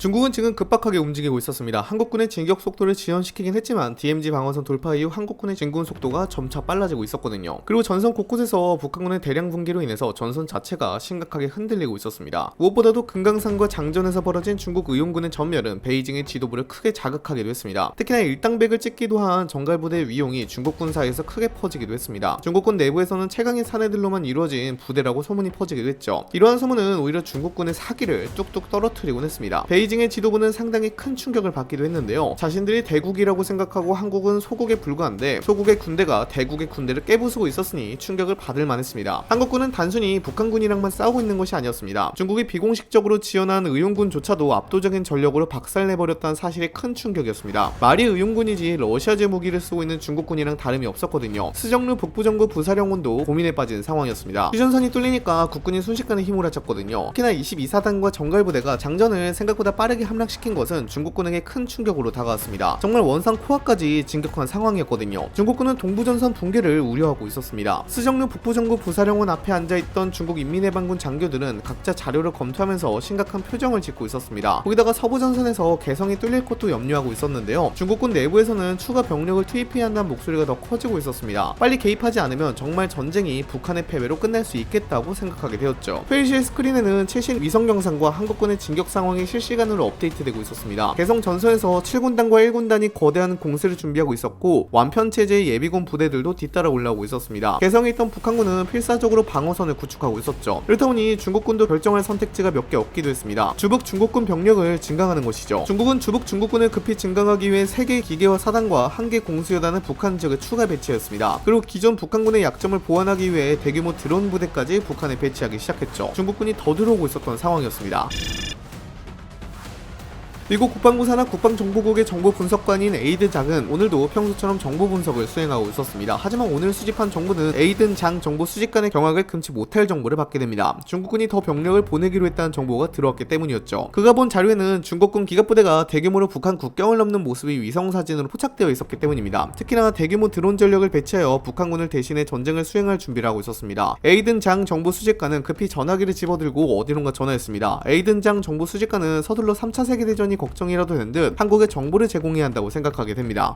중국은 지금 급박하게 움직이고 있었습니다. 한국군의 진격 속도를 지연시키긴 했지만 DMZ 방어선 돌파 이후 한국군의 진군 속도가 점차 빨라지고 있었거든요. 그리고 전선 곳곳에서 북한군의 대량 분기로 인해서 전선 자체가 심각하게 흔들리고 있었습니다. 무엇보다도 금강산과 장전에서 벌어진 중국 의용군의 전멸은 베이징의 지도부를 크게 자극하기도 했습니다. 특히나 일당백을 찍기도 한 정갈부대의 위용이 중국군 사이에서 크게 퍼지기도 했습니다. 중국군 내부에서는 최강의 사내들로만 이루어진 부대라고 소문이 퍼지기도 했죠. 이러한 소문은 오히려 중국군의 사기를 뚝뚝 떨어뜨리곤 했습니다. 베이징의 지도부는 상당히 큰 충격을 받기도 했는데요. 자신들이 대국이라고 생각하고 한국은 소국에 불과한데 소국의 군대가 대국의 군대를 깨부수고 있었으니 충격을 받을 만했습니다. 한국군은 단순히 북한군이랑만 싸우고 있는 것이 아니었습니다. 중국이 비공식적으로 지원한 의용군조차도 압도적인 전력으로 박살내버렸다는 사실이 큰 충격이었습니다. 말이 의용군이지 러시아제 무기를 쓰고 있는 중국군이랑 다름이 없었거든요. 스정루 북부정부 부사령원도 고민에 빠진 상황이었습니다. 휴전선이 뚫리니까 국군이 순식간에 힘을 합쳤거든요. 특히나 22사단과 정갈부대가 장전을 생각보다 빠르게 함락시킨 것은 중국군에게 큰 충격으로 다가왔습니다. 정말 원상 코앞까지 진격한 상황이었거든요. 중국군은 동부전선 붕괴를 우려하고 있었습니다. 스정루 북부정부 부사령원 앞에 앉아있던 중국 인민해방군 장교들은 각자 자료를 검토하면서 심각한 표정을 짓고 있었습니다. 거기다가 서부전선에서 개성이 뚫릴 것도 염려하고 있었는데요. 중국군 내부에서는 추가 병력을 투입해야 한다는 목소리가 더 커지고 있었습니다. 빨리 개입하지 않으면 정말 전쟁이 북한의 패배로 끝날 수 있겠다고 생각하게 되었죠. 회의실 스크린에는 최신 위성 영상과 한국군의 진격 상황이 실시간으로 업데이트되고 있었습니다. 개성 전선에서 7군단과 1군단이 거대한 공세를 준비하고 있었고 완편 체제의 예비군 부대들도 뒤따라 올라오고 있었습니다. 개성에 있던 북한군은 필사적으로 방어선을 구축하고 있었죠. 그렇다 보니 중국군도 결정할 선택지가 몇 개 없기도 했습니다. 주북 중국군 병력을 증강하는 것이죠. 중국은 주북 중국군을 급히 증강하기 위해 3개의 기계화 사단과 1개 공수여단을 북한 지역에 추가 배치했습니다. 그리고 기존 북한군의 약점을 보완하기 위해 대규모 드론 부대까지 북한에 배치하기 시작했죠. 중국군이 더 들어오고 있었던 상황이었습니다. 미국 국방부 산하 국방정보국의 정보분석관인 에이든 장은 오늘도 평소처럼 정보 분석을 수행하고 있었습니다. 하지만 오늘 수집한 정보는 에이든 장 정보 수집관의 경악을 금치 못할 정보를 받게 됩니다. 중국군이 더 병력을 보내기로 했다는 정보가 들어왔기 때문이었죠. 그가 본 자료에는 중국군 기갑부대가 대규모로 북한 국경을 넘는 모습이 위성사진으로 포착되어 있었기 때문입니다. 특히나 대규모 드론 전력을 배치하여 북한군을 대신해 전쟁을 수행할 준비를 하고 있었습니다. 에이든 장 정보 수집관은 급히 전화기를 집어들고 어디론가 전화했습니다. 에이든 장 정보 수집관은 서둘러 3차 세계대전이 걱정이라도 된 듯 한국에 정보를 제공해야 한다고 생각하게 됩니다.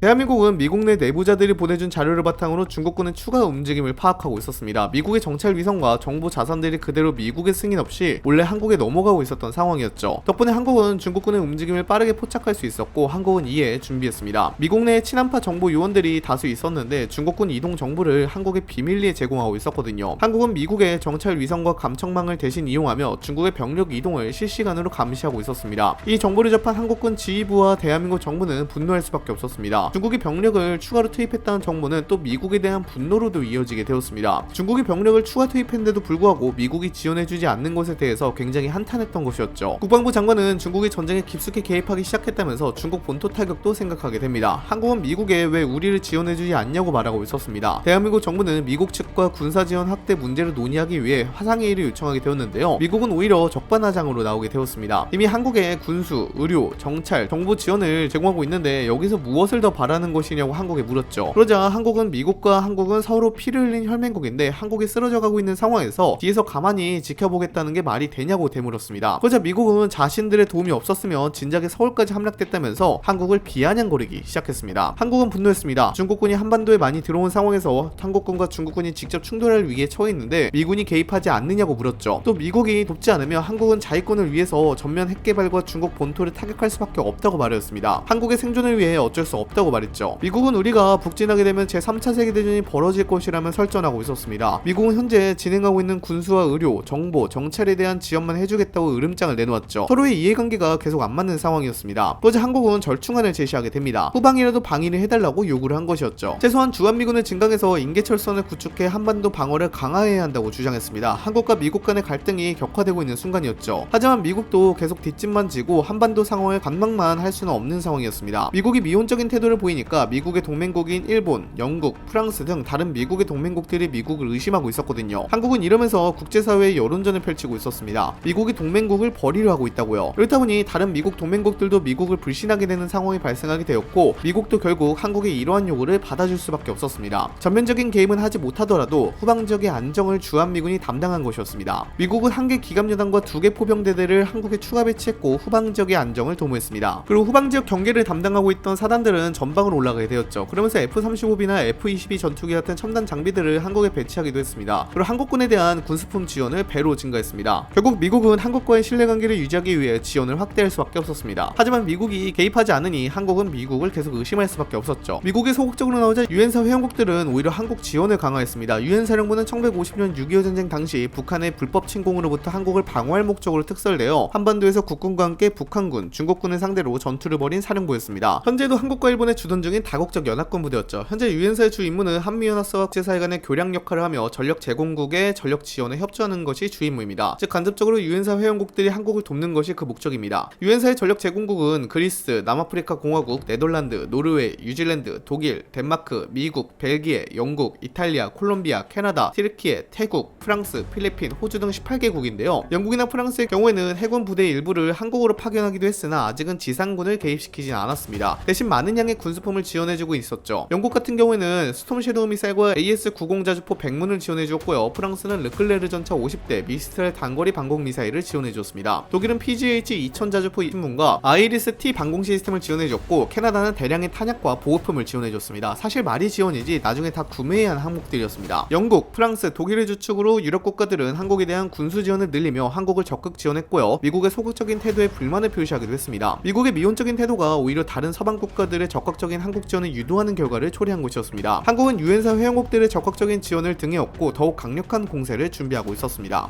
대한민국은 미국 내 내부자들이 보내준 자료를 바탕으로 중국군의 추가 움직임을 파악하고 있었습니다. 미국의 정찰 위성과 정보 자산들이 그대로 미국의 승인 없이 몰래 한국에 넘어가고 있었던 상황이었죠. 덕분에 한국은 중국군의 움직임을 빠르게 포착할 수 있었고 한국은 이에 준비했습니다. 미국 내에 친한파 정보 요원들이 다수 있었는데 중국군 이동 정보를 한국에 비밀리에 제공하고 있었거든요. 한국은 미국의 정찰 위성과 감청망을 대신 이용하며 중국의 병력 이동을 실시간으로 감시하고 있었습니다. 이 정보를 접한 한국군 지휘부와 대한민국 정부는 분노할 수밖에 없었습니다. 중국이 병력을 추가로 투입했다는 정보는 또 미국에 대한 분노로도 이어지게 되었습니다. 중국이 병력을 추가 투입했는데도 불구하고 미국이 지원해주지 않는 것에 대해서 굉장히 한탄했던 것이었죠. 국방부 장관은 중국이 전쟁에 깊숙이 개입하기 시작했다면서 중국 본토 타격도 생각하게 됩니다. 한국은 미국에 왜 우리를 지원해주지 않냐고 말하고 있었습니다. 대한민국 정부는 미국 측과 군사지원 확대 문제를 논의하기 위해 화상회의를 요청하게 되었는데요. 미국은 오히려 적반하장으로 나오게 되었습니다. 이미 한국에 군수, 의료, 정찰, 정보 지원을 제공하고 있는데 여기서 무엇을 더 바라는 것이냐고 한국에 물었죠. 그러자 한국은 미국과 한국은 서로 피를 흘린 혈맹국인데 한국이 쓰러져 가고 있는 상황에서 뒤에서 가만히 지켜보겠다는 게 말이 되냐고 되물었습니다. 그러자 미국은 자신들의 도움이 없었으면 진작에 서울까지 함락됐다면서 한국을 비아냥거리기 시작했습니다. 한국은 분노했습니다. 중국군이 한반도에 많이 들어온 상황에서 한국군과 중국군이 직접 충돌할 위기에 처해 있는데 미군이 개입하지 않느냐고 물었죠. 또 미국이 돕지 않으면 한국은 자위권을 위해서 전면 핵개발과 중국 본토를 타격할 수밖에 없다고 말했습니다. 한국의 생존을 위해 어쩔 수 없다고 말했죠. 미국은 우리가 북진하게 되면 제3차 세계대전이 벌어질 것이라면 설전하고 있었습니다. 미국은 현재 진행하고 있는 군수와 의료, 정보, 정찰에 대한 지원만 해주겠다고 으름장을 내놓았죠. 서로의 이해관계가 계속 안 맞는 상황이었습니다. 그러자 한국은 절충안을 제시하게 됩니다. 후방이라도 방위를 해달라고 요구를 한 것이었죠. 최소한 주한미군을 증강해서 인계철선을 구축해 한반도 방어를 강화해야 한다고 주장했습니다. 한국과 미국 간의 갈등이 격화되고 있는 순간이었죠. 하지만 미국도 계속 뒷짐만 지고 한반도 상황을 관망만 할 수는 없는 상황이었습니다. 미국이 미온적인 태도를 모습을 보이니까 미국의 동맹국인 일본, 영국, 프랑스 등 다른 미국의 동맹국들이 미국을 의심하고 있었거든요. 한국은 이러면서 국제사회에 여론전을 펼치고 있었습니다. 미국이 동맹국을 버리려 하고 있다고요. 그렇다 보니 다른 미국 동맹국들도 미국을 불신하게 되는 상황이 발생하게 되었고, 미국도 결국 한국의 이러한 요구를 받아줄 수밖에 없었습니다. 전면적인 개입은 하지 못하더라도 후방 지역의 안정을 주한미군이 담당한 것이었습니다. 미국은 1개 기갑여단과 2개 포병대대를 한국에 추가 배치했고 후방 지역의 안정을 도모했습니다. 그리고 후방 지역 경계를 담당하고 있던 사단들은 전방으로 올라가게 되었죠. 그러면서 F-35B나 F-22 전투기 같은 첨단 장비들을 한국에 배치하기도 했습니다. 그리고 한국군에 대한 군수품 지원을 배로 증가했습니다. 결국 미국은 한국과의 신뢰관계를 유지하기 위해 지원을 확대할 수밖에 없었습니다. 하지만 미국이 개입하지 않으니 한국은 미국을 계속 의심할 수밖에 없었죠. 미국이 소극적으로 나오자 유엔사 회원국들은 오히려 한국 지원을 강화했습니다. 유엔 사령부는 1950년 6.25 전쟁 당시 북한의 불법 침공으로부터 한국을 방어할 목적으로 특설되어 한반도에서 국군과 함께 북한군, 중국군을 상대로 전투를 벌인 사령부였습니다. 현재도 한국과 일본에 주둔 중인 다국적 연합군 부대였죠. 현재 유엔사의 주 임무는 한미연합사와 국제사회 간의 교량 역할을 하며 전력 제공국의 전력 지원에 협조하는 것이 주 임무입니다. 즉 간접적으로 유엔사 회원국들이 한국을 돕는 것이 그 목적입니다. 유엔사의 전력 제공국은 그리스, 남아프리카 공화국, 네덜란드, 노르웨이, 뉴질랜드, 독일, 덴마크, 미국, 벨기에, 영국, 이탈리아, 콜롬비아, 캐나다, 티르키예, 태국, 프랑스, 필리핀, 호주 등 18개국인데요. 영국이나 프랑스의 경우에는 해군 부대의 일부를 한국으로 파견하기도 했으나 아직은 지상군을 개입시키진 않았습니다. 대신 많은 양의 군수품을 지원해주고 있었죠. 영국 같은 경우에는 스톰 섀도우 미사일과 AS-90 자주포 100문을 지원해주었고요. 프랑스는 르클레르 전차 50대, 미스트랄 단거리 방공 미사일을 지원해주었습니다. 독일은 PGH-2000 자주포 20문과 아이리스-T 방공 시스템을 지원해줬고, 캐나다는 대량의 탄약과 보호품을 지원해줬습니다. 사실 말이 지원이지 나중에 다 구매해야 하는 항목들이었습니다. 영국, 프랑스, 독일을 주축으로 유럽 국가들은 한국에 대한 군수 지원을 늘리며 한국을 적극 지원했고요. 미국의 소극적인 태도에 불만을 표시하기도 했습니다. 미국의 미온적인 태도가 오히려 다른 서방 국가들의 적극적인 한국 지원을 유도하는 결과를 초래한 것이었습니다. 한국은 유엔사 회원국들의 적극적인 지원을 등에 업고 더욱 강력한 공세를 준비하고 있었습니다.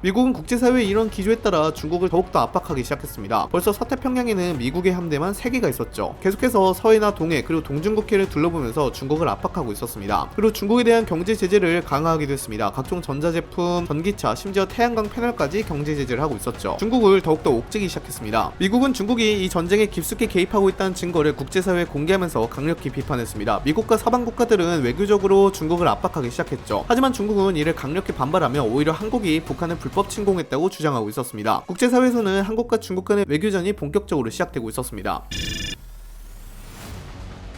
미국은 국제사회의 이런 기조에 따라 중국을 더욱더 압박하기 시작했습니다. 벌써 서태평양에는 미국의 함대만 3개가 있었죠. 계속해서 서해나 동해 그리고 동중국해를 둘러보면서 중국을 압박하고 있었습니다. 그리고 중국에 대한 경제 제재를 강화하기도 했습니다. 각종 전자제품, 전기차, 심지어 태양광 패널까지 경제 제재를 하고 있었죠. 중국을 더욱더 옥죄기 시작했습니다. 미국은 중국이 이 전쟁에 깊숙이 개입하고 있다는 증거를 국제사회에 공개하면서 강력히 비판했습니다. 미국과 서방 국가들은 외교적으로 중국을 압박하기 시작했죠. 하지만 중국은 이를 강력히 반발하며 오히려 한국이 북한을 불법 침공했다고 주장하고 있었습니다. 국제사회에서는 한국과 중국 간의 외교전이 본격적으로 시작되고 있었습니다.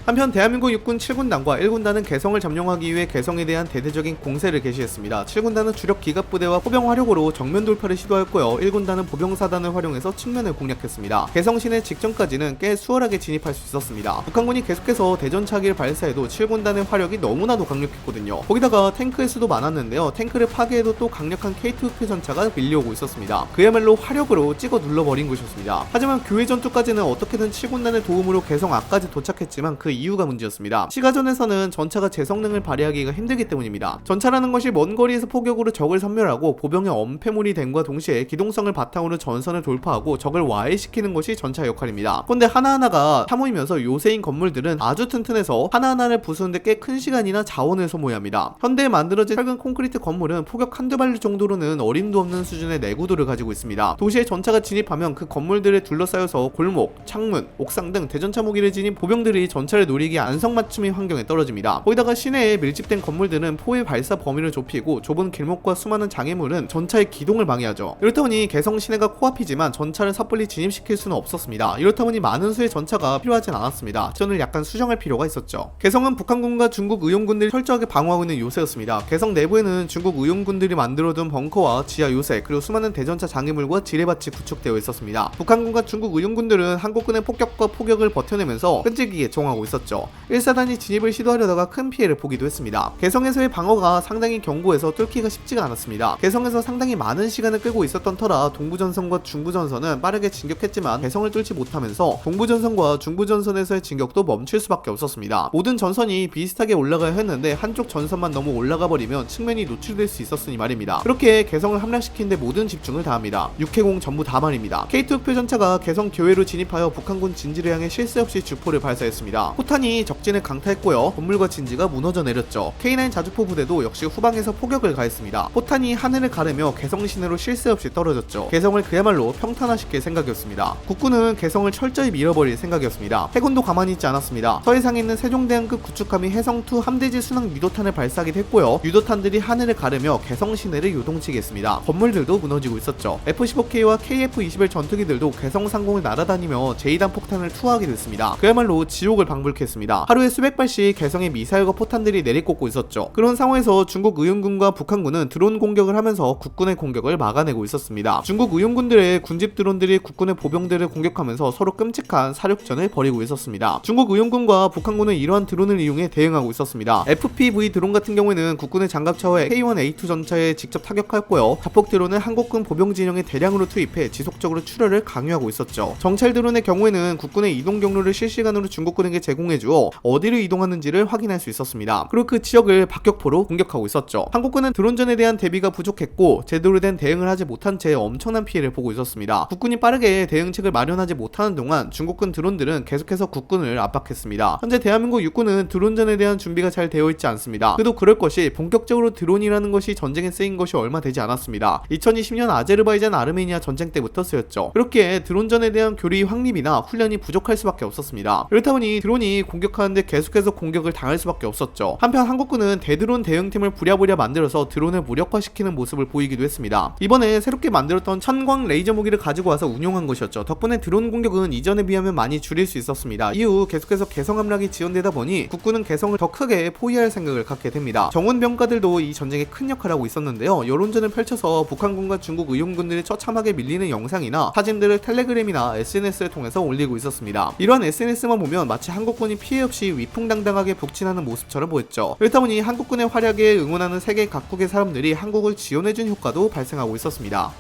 한편 대한민국 육군 7군단과 1군단은 개성을 점령하기 위해 개성에 대한 대대적인 공세를 개시했습니다. 7군단은 주력 기갑부대와 포병 화력으로 정면 돌파를 시도했고요. 1군단은 보병사단을 활용해서 측면을 공략했습니다. 개성 시내 직전까지는 꽤 수월하게 진입할 수 있었습니다. 북한군이 계속해서 대전차기를 발사해도 7군단의 화력이 너무나도 강력했거든요. 거기다가 탱크의 수도 많았는데요. 탱크를 파괴해도 또 강력한 K2 전차가 밀려오고 있었습니다. 그야말로 화력으로 찍어 눌러버린 것이었습니다. 하지만 교회 전투까지는 어떻게든 7군단의 도움으로 개성 앞까지 도착했지만 그 이유가 문제였습니다. 시가전에서는 전차가 제 성능을 발휘하기가 힘들기 때문입니다. 전차라는 것이 먼 거리에서 포격으로 적을 섬멸하고 보병의 엄폐물이 됨과 동시에 기동성을 바탕으로 전선을 돌파하고 적을 와해시키는 것이 전차 역할입니다. 그런데 하나하나가 사모이면서 요새인 건물들은 아주 튼튼해서 하나하나를 부수는데 꽤 큰 시간이나 자원을 소모해야 합니다. 현대에 만들어진 철근 콘크리트 건물은 포격 한두 발 정도로는 어림도 없는 수준의 내구도를 가지고 있습니다. 도시에 전차가 진입하면 그 건물들에 둘러싸여서 골목, 창문, 옥상 등 대전차 무기를 지닌 보병들이 전차를 노리기 안성맞춤인 환경에 떨어집니다. 거기다가 시내에 밀집된 건물들은 포의 발사 범위를 좁히고 좁은 길목과 수많은 장애물은 전차의 기동을 방해하죠. 이렇다 보니 개성 시내가 코앞이지만 전차를 섣불리 진입시킬 수는 없었습니다. 이렇다 보니 많은 수의 전차가 필요하진 않았습니다. 지원을 약간 수정할 필요가 있었죠. 개성은 북한군과 중국 의용군들이 철저하게 방어하고 있는 요새였습니다. 개성 내부에는 중국 의용군들이 만들어둔 벙커와 지하 요새 그리고 수많은 대전차 장애물과 지뢰밭이 구축되어 있었습니다. 북한군과 중국 의용군들은 한국군의 폭격과 포격을 버텨내면서 끈질기게 정하고 있었죠. 1사단이 진입을 시도하려다가 큰 피해를 보기도 했습니다. 개성에서의 방어가 상당히 견고해서 뚫기가 쉽지가 않았습니다. 개성에서 상당히 많은 시간을 끌고 있었던 터라 동부전선과 중부전선은 빠르게 진격했지만 개성을 뚫지 못하면서 동부전선과 중부전선에서의 진격도 멈출 수밖에 없었습니다. 모든 전선이 비슷하게 올라가야 했는데 한쪽 전선만 너무 올라가 버리면 측면이 노출될 수 있었으니 말입니다. 그렇게 개성을 함락시키는데 모든 집중을 다합니다. 육해공 전부 다 말입니다. K2 표 전차가 개성 교외로 진입하여 북한군 진지를 향해 실수 없이 주포를 발사했습니다. 포탄이 적진을 강타했고요. 건물과 진지가 무너져 내렸죠. K9 자주포 부대도 역시 후방에서 포격을 가했습니다. 포탄이 하늘을 가르며 개성 시내로 쉴 새 없이 떨어졌죠. 개성을 그야말로 평탄화시킬 생각이었습니다. 국군은 개성을 철저히 밀어버릴 생각이었습니다. 해군도 가만히 있지 않았습니다. 서해상에 있는 세종대왕급 구축함이 해성2 함대지 순항 유도탄을 발사하기도 했고요. 유도탄들이 하늘을 가르며 개성 시내를 요동치게 했습니다. 건물들도 무너지고 있었죠. F-15K와 KF-21 전투기들도 개성 상공을 날아다니며 제2단 폭탄을 투하하게 됐습니다. 그야말로 지옥을 방불케 했습니다. 하루에 수백 발씩 개성에 미사일과 포탄들이 내리꽂고 있었죠. 그런 상황에서 중국 의용군과 북한군은 드론 공격을 하면서 국군의 공격을 막아내고 있었습니다. 중국 의용군들의 군집 드론들이 국군의 보병들을 공격하면서 서로 끔찍한 사륙전을 벌이고 있었습니다. 중국 의용군과 북한군은 이러한 드론을 이용해 대응하고 있었습니다. FPV 드론 같은 경우에는 국군의 장갑차와 K1A2 전차에 직접 타격하였고요. 자폭 드론은 한국군 보병 진영에 대량으로 투입해 지속적으로 출혈을 강요하고 있었죠. 정찰 드론의 경우에는 국군의 이동 경로를 실시간으로 중국군에게 제공해주어 어디로 이동하는지를 확인할 수 있었습니다. 그리고 그 지역을 박격포로 공격하고 있었죠. 한국군은 드론전에 대한 대비가 부족했고 제대로 된 대응을 하지 못한 채 엄청난 피해를 보고 있었습니다. 국군이 빠르게 대응책을 마련하지 못하는 동안 중국군 드론들은 계속해서 국군을 압박했습니다. 현재 대한민국 육군은 드론전에 대한 준비가 잘 되어 있지 않습니다. 그래도 그럴 것이 본격적으로 드론이라는 것이 전쟁에 쓰인 것이 얼마 되지 않았습니다. 2020년 아제르바이잔 아르메니아 전쟁 때부터 쓰였죠. 그렇게 드론전에 대한 교리 확립이나 훈련이 부족할 수밖에 없었습니다. 그렇다 보니 드론이 공격하는데 계속해서 공격을 당할 수밖에 없었죠. 한편 한국군은 대드론 대응팀을 부랴부랴 만들어서 드론을 무력화시키는 모습을 보이기도 했습니다. 이번에 새롭게 만들었던 천광 레이저 무기를 가지고 와서 운용한 것이었죠. 덕분에 드론 공격은 이전에 비하면 많이 줄일 수 있었습니다. 이후 계속해서 개성 함락이 지연되다 보니 국군은 개성을 더 크게 포위할 생각을 갖게 됩니다. 정훈 병가들도 이 전쟁에 큰 역할을 하고 있었는데요. 여론전을 펼쳐서 북한군과 중국 의용군들이 처참하게 밀리는 영상이나 사진들을 텔레그램이나 SNS를 통해서 올리고 있었습니다. 이러한 SNS만 보면 마치 한국군이 피해 없이 위풍당당하게 북진하는 모습처럼 보였죠. 그렇다 보니 한국군의 활약에 응원하는 세계 각국의 사람들이 한국을 지원해준 효과도 발생하고 있었습니다.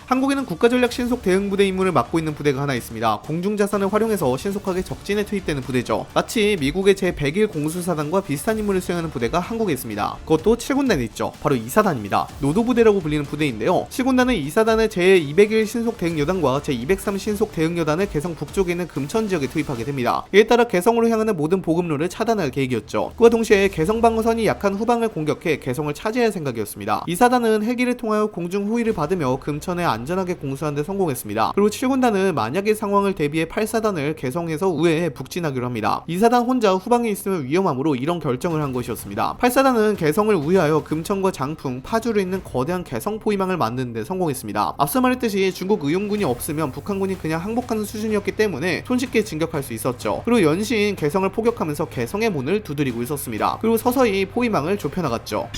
한국에는 국가전략 신속 대응부대 임무를 맡고 있는 부대가 하나 있습니다. 공중자산을 활용해서 신속하게 적진에 투입되는 부대죠. 마치 미국의 제101 공수사단과 비슷한 임무를 수행하는 부대가 한국에 있습니다. 그것도 7군단에 있죠. 바로 2사단입니다. 노도부대라고 불리는 부대인데요. 7군단은 2사단의 제201 신속 대응여단과 제203 신속 대응여단을 개성 북쪽에 있는 금천 지역에 투입하게 됩니다. 이에 따라 개성으로 향하는 모든 보급로를 차단할 계획이었죠. 그와 동시에 개성 방어선이 약한 후방을 공격해 개성을 차지할 생각이었습니다. 2사단은 헬기를 통하여 공중 호위를 받으며 금천에 안전하게 공수하는 데 성공했습니다. 그리고 7군단은 만약의 상황을 대비해 8사단을 개성에서 우회해 북진하기로 합니다. 2사단 혼자 후방에 있으면 위험하므로 이런 결정을 한 것이었습니다. 8사단은 개성을 우회하여 금천과 장풍, 파주로 있는 거대한 개성 포위망을 만드는 데 성공했습니다. 앞서 말했듯이 중국 의용군이 없으면 북한군이 그냥 항복하는 수준이었기 때문에 손쉽게 진격할 수 있었죠. 그리고 연신 개성을 포격하면서 개성의 문을 두드리고 있었습니다. 그리고 서서히 포위망을 좁혀나갔죠.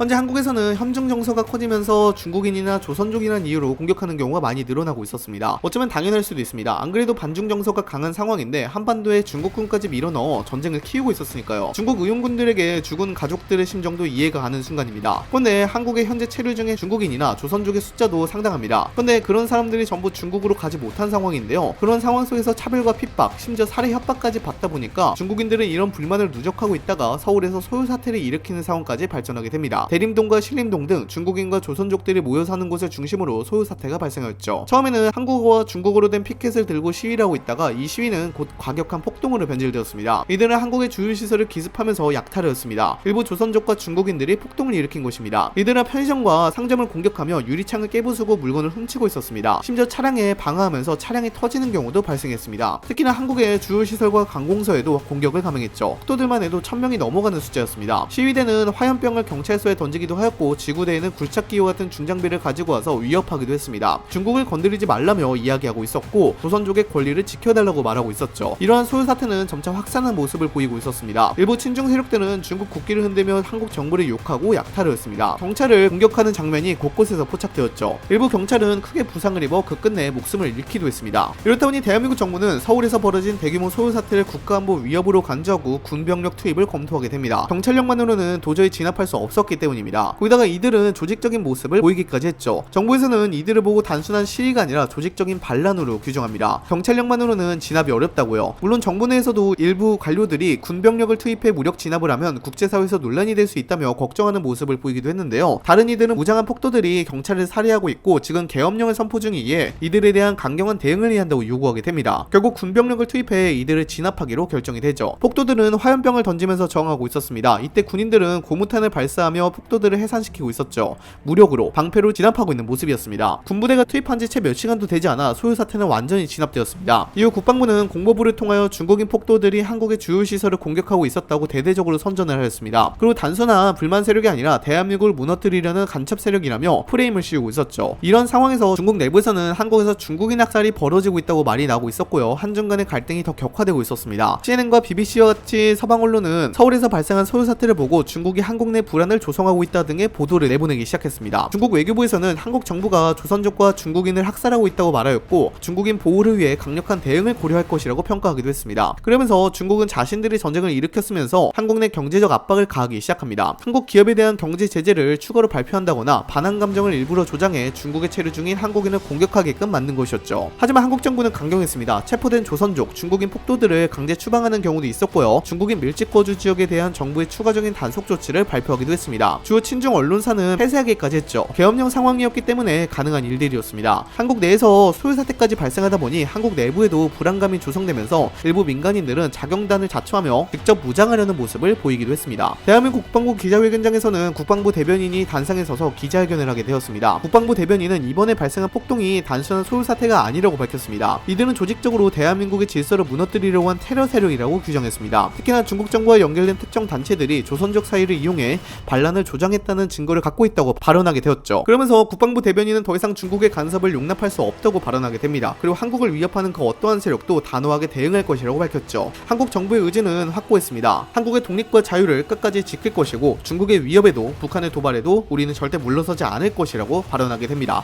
현재 한국에서는 현중 정서가 커지면서 중국인이나 조선족이라는 이유로 공격하는 경우가 많이 늘어나고 있었습니다. 어쩌면 당연할 수도 있습니다. 안 그래도 반중 정서가 강한 상황인데 한반도에 중국군까지 밀어넣어 전쟁을 키우고 있었으니까요. 중국 의용군들에게 죽은 가족들의 심정도 이해가 가는 순간입니다. 그런데 한국의 현재 체류 중에 중국인이나 조선족의 숫자도 상당합니다. 그런데 그런 사람들이 전부 중국으로 가지 못한 상황인데요. 그런 상황 속에서 차별과 핍박, 심지어 살해 협박까지 받다 보니까 중국인들은 이런 불만을 누적하고 있다가 서울에서 소요 사태를 일으키는 상황까지 발전하게 됩니다. 대림동과 신림동 등 중국인과 조선족들이 모여 사는 곳을 중심으로 소요 사태가 발생했죠. 처음에는 한국어와 중국어로 된 피켓을 들고 시위를 하고 있다가 이 시위는 곧 과격한 폭동으로 변질되었습니다. 이들은 한국의 주요 시설을 기습하면서 약탈을 했습니다. 일부 조선족과 중국인들이 폭동을 일으킨 것입니다. 이들은 편의점과 상점을 공격하며 유리창을 깨부수고 물건을 훔치고 있었습니다. 심지어 차량에 방어하면서 차량이 터지는 경우도 발생했습니다. 특히나 한국의 주요 시설과 관공서에도 공격을 감행했죠. 폭도들만 해도 1000명이 넘어가는 숫자였습니다. 시위대는 화염병을 경찰서에 던지기도 하였고 지구대에는 굴착기와 같은 중장비를 가지고 와서 위협하기도 했습니다. 중국을 건드리지 말라며 이야기하고 있었고 조선족의 권리를 지켜달라고 말하고 있었죠. 이러한 소요 사태는 점차 확산하는 모습을 보이고 있었습니다. 일부 친중 세력들은 중국 국기를 흔들며 한국 정부를 욕하고 약탈을 했습니다. 경찰을 공격하는 장면이 곳곳에서 포착되었죠. 일부 경찰은 크게 부상을 입어 그 끝내 목숨을 잃기도 했습니다. 이렇다 보니 대한민국 정부는 서울에서 벌어진 대규모 소요 사태를 국가안보 위협으로 간주하고 군병력 투입을 검토하게 됩니다. 경찰력만으로는 도저히 진압할 수 없었기 때문입니다. 거기다가 이들은 조직적인 모습을 보이기까지 했죠. 정부에서는 이들을 보고 단순한 시위가 아니라 조직적인 반란으로 규정합니다. 경찰력만으로는 진압이 어렵다고요. 물론 정부 내에서도 일부 관료들이 군병력을 투입해 무력 진압을 하면 국제사회에서 논란이 될 수 있다며 걱정하는 모습을 보이기도 했는데요. 다른 이들은 무장한 폭도들이 경찰을 살해하고 있고 지금 계엄령을 선포 중이기에 이들에 대한 강경한 대응을 해야 한다고 요구하게 됩니다. 결국 군병력을 투입해 이들을 진압하기로 결정이 되죠. 폭도들은 화염병을 던지면서 저항하고 있었습니다. 이때 군인들은 고무탄을 발사하며 폭도들을 해산시키고 있었죠. 무력으로 방패로 진압하고 있는 모습이었습니다. 군부대가 투입한 지 채 몇 시간도 되지 않아 소요 사태는 완전히 진압되었습니다. 이후 국방부는 공보부를 통하여 중국인 폭도들이 한국의 주요 시설을 공격하고 있었다고 대대적으로 선전을 하였습니다. 그리고 단순한 불만 세력이 아니라 대한민국을 무너뜨리려는 간첩 세력이라며 프레임을 씌우고 있었죠. 이런 상황에서 중국 내부에서는 한국에서 중국인 학살이 벌어지고 있다고 말이 나오고 있었고요. 한중 간의 갈등이 더 격화되고 있었습니다. CNN과 BBC와 같이 서방 언론은 서울에서 발생한 소요 사태를 보고 중국이 한국 내 불안을 조성하고 있다 등의 보도를 내보내기 시작했습니다. 중국 외교부에서는 한국 정부가 조선족과 중국인을 학살하고 있다고 말하였고 중국인 보호를 위해 강력한 대응을 고려할 것이라고 평가하기도 했습니다. 그러면서 중국은 자신들이 전쟁을 일으켰으면서 한국 내 경제적 압박을 가하기 시작합니다. 한국 기업에 대한 경제 제재를 추가로 발표한다거나 반한 감정을 일부러 조장해 중국에 체류 중인 한국인을 공격하게끔 만든 것이었죠. 하지만 한국 정부는 강경했습니다. 체포된 조선족, 중국인 폭도들을 강제 추방하는 경우도 있었고요. 중국인 밀집 거주 지역에 대한 정부의 추가적인 단속 조치를 발표하기도 했습니다. 주요 친중 언론사는 폐쇄하기까지 했죠. 계엄령 상황이었기 때문에 가능한 일들이었습니다. 한국 내에서 소요 사태까지 발생하다 보니 한국 내부에도 불안감이 조성되면서 일부 민간인들은 자경단을 자초하며 직접 무장하려는 모습을 보이기도 했습니다. 대한민국 국방부 기자회견장에서는 국방부 대변인이 단상에 서서 기자회견을 하게 되었습니다. 국방부 대변인은 이번에 발생한 폭동이 단순한 소요 사태가 아니라고 밝혔습니다. 이들은 조직적으로 대한민국의 질서를 무너뜨리려고 한 테러 세력이라고 규정했습니다. 특히나 중국 정부와 연결된 특정 단체들이 조선족 사이를 이용해 반란을 조장했다는 증거를 갖고 있다고 발언하게 되었죠. 그러면서 국방부 대변인은 더 이상 중국의 간섭을 용납할 수 없다고 발언하게 됩니다. 그리고 한국을 위협하는 그 어떠한 세력도 단호하게 대응할 것이라고 밝혔죠. 한국 정부의 의지는 확고했습니다. 한국의 독립과 자유를 끝까지 지킬 것이고 중국의 위협에도 북한의 도발에도 우리는 절대 물러서지 않을 것이라고 발언하게 됩니다.